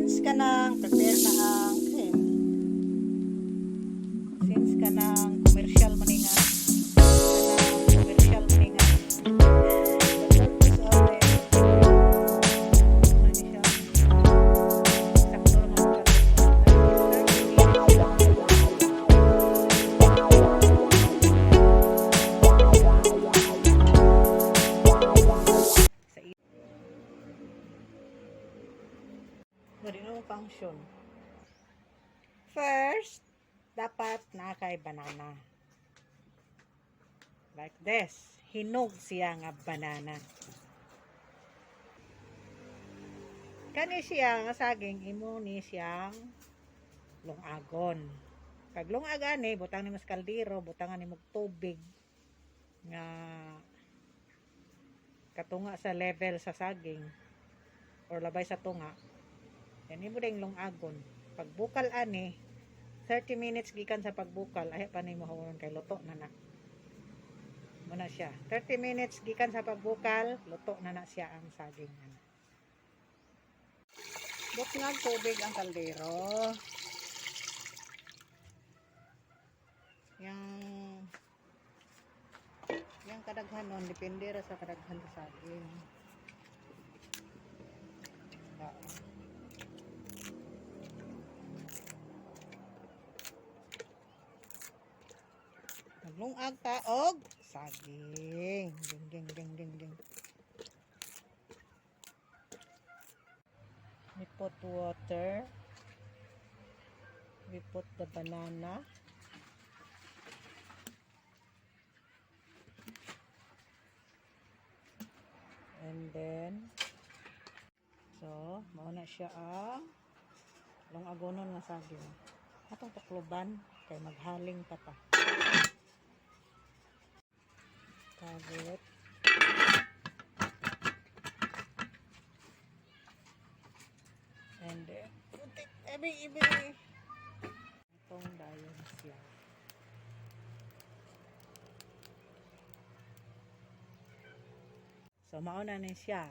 Since ka nang prepare na ang cream, since ka nang commercial maninga, commercial maninga, the purpose of it, ano siya, sakto lang ang function. First, dapat na kay banana. Like this. Hinog siya nga banana. Kani siya nga saging imo ni siyang lungagon. Kag lungagan ni butang ni mas kaldero, butangan ni mog tubig nga katunga sa level sa saging or labay sa tunga. Yan mo ding lungagon. Pagbukal ani 30 minutes gikan sa pagbukal ay pa nimo hawon kay luto na na. Muna siya. 30 minutes gikan sa pagbukal, luto na siya ang saging. Buknag tubig ang kaldero. Yang kadaghanon depende ra sa kadaghan sa saging. Lungag ta og saging. Ding. We put water. We put the banana. And then so, mao na siya ang lungagonon nga saging. Atong tukloban kay maghaling pa ta. Cover. And then put it every itong dayon siya. So mauna na siya.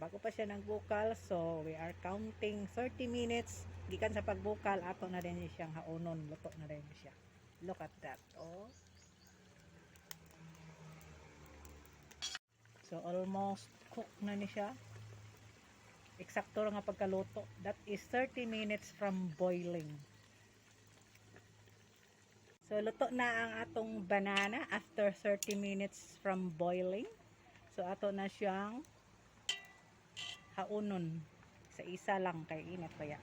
Bago pa siya nagbukal, so we are counting 30 minutes gikan sa pagbukal, ato na din siyang haunon, luto na rin siya. Look at that. Oh. So almost cook na ni siya. Eksakto ra nga pagkaluto. That is 30 minutes from boiling. So luto na ang atong banana after 30 minutes from boiling. So ato na siyang haunon. Sa isa lang kay init kaya.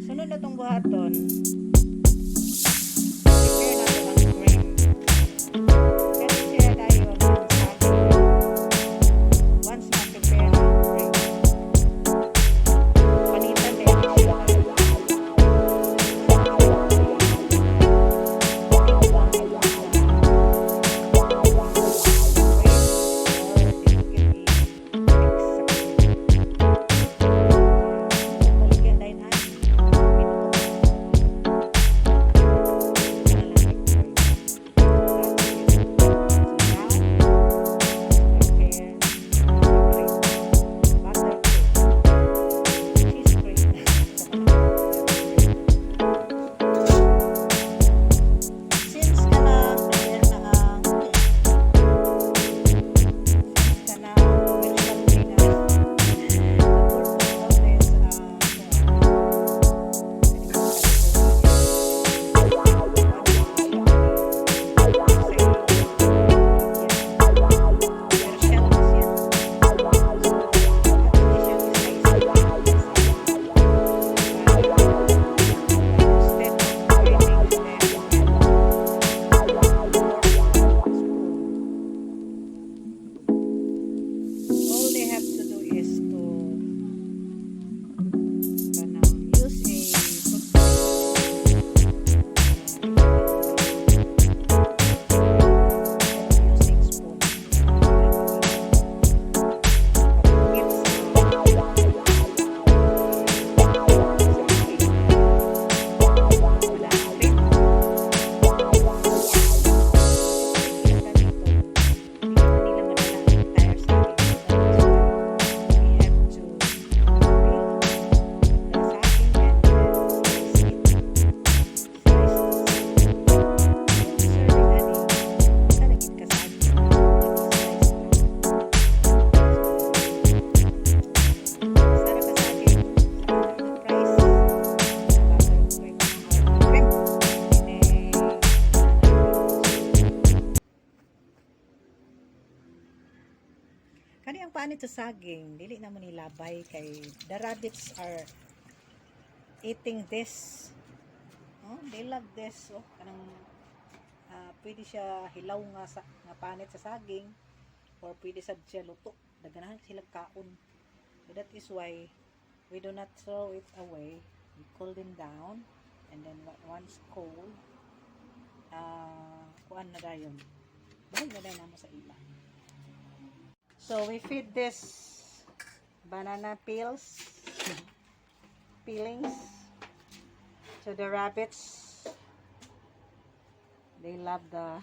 Sunod na itong buhaton. Prepare natin ang cream. Kasi siya tayo ang sabi. Once na prepare ang cream. Panitan din siya. Kani ang panit sa saging, dili na mo nilabay kay the rabbits are eating this. Oh, they love this. Oh, kanang pwede siya hilaw nga panit sa saging or pwede sad siya luto. Daganahan sila kaon. So that is why we do not throw it away. We cool them down and then once cold, kuan na dayon. Bahay na dayon mo sa ila. So we feed this banana peelings to the rabbits. They love the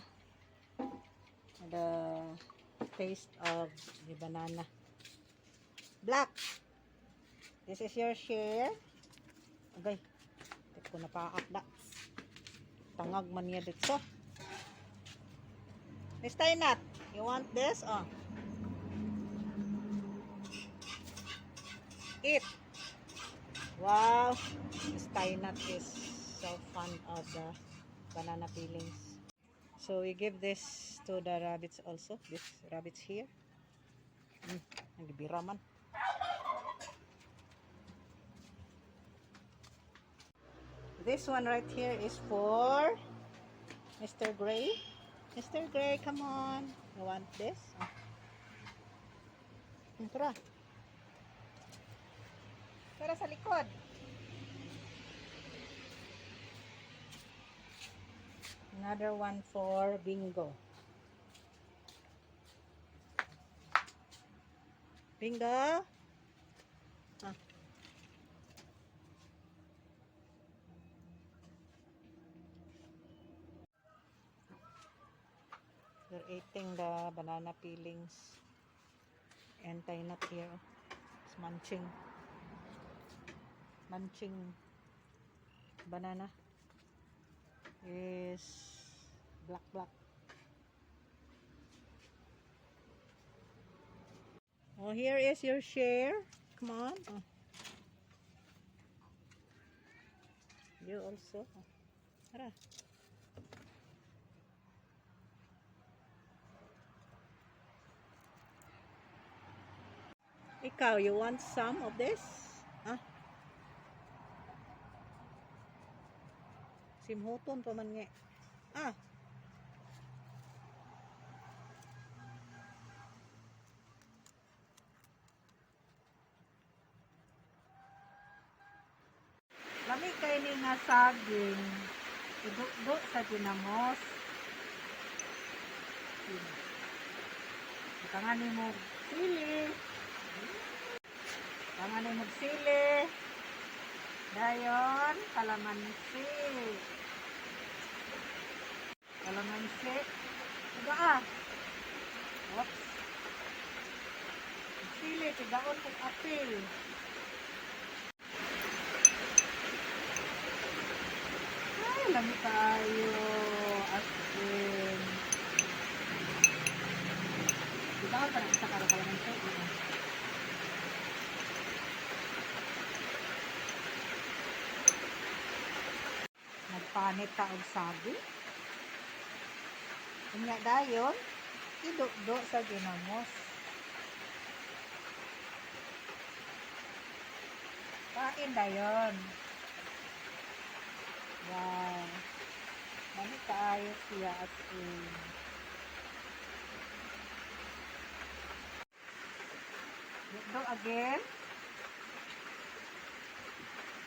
taste of the banana. Black, this is your share. Okay, ito ko na paakda. Tangag man niya dito. Miss Tainat, you want this? Oh. Eat. Wow, Miss Tainat is so fond of the banana peelings. So we give this to the rabbits also. This rabbits here. Nagbira man. This one right here is for Mr. Gray. Mr. Gray, come on. You want this? Tara. Tara sa likod. Another one for Bingo. Bingo. They're eating the banana peelings. And Tainat here. It's munching banana is black. Oh, here is your share. Come on. Oh. You also. Oh. Tara. Ikaw, you want some of this? Huh? Simhuton pa man nga. Lami kay ni nga saging. Idukdo sa dinamos. Tangani mo sili. Tangani mo sili. Dayon, kalamansi. Tiga. Oops. Sili, tigaon kung apil. Ay, lami tayo. Asin. Tigaon pa na sa kalamansi. Nagpanit ta og sabi. Unya dayon, idukdo sa ginamos. Kain dayon. Wow. Mami kaayo siya at Dukdo again.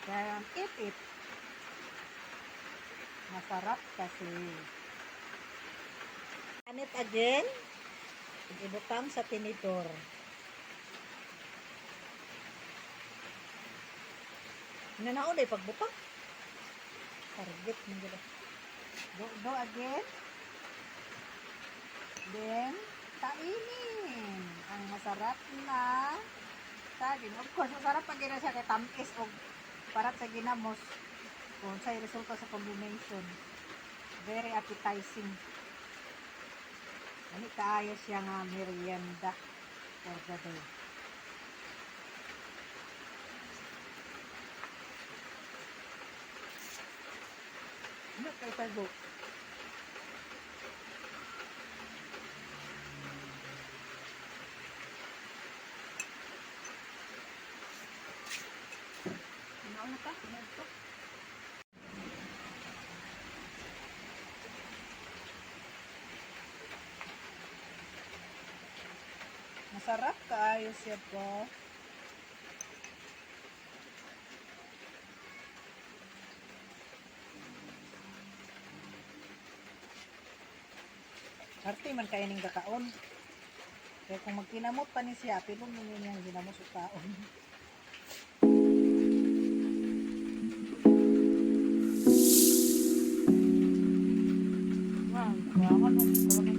Then eat it. Masarap kasi. Anit again. Ibutang sa tinidor. Nanao day pagbutang. Target mo gila. Do again. Then kainin ang masarap na saging. Of course, masarap pag gina siya kay tamis o parat sa ginamos. Kung sa'y resulta sa combination. Very appetizing. Ano kaayo siya nga merienda for the day. Ano kayo tago? ta. Ano to? Masarap kaayo siya po. Arte man kaya ning kakaon. Kaya kung magkinamot pa ni siya, pero mo niyang ginamos o kaon. Wow, kaya ano,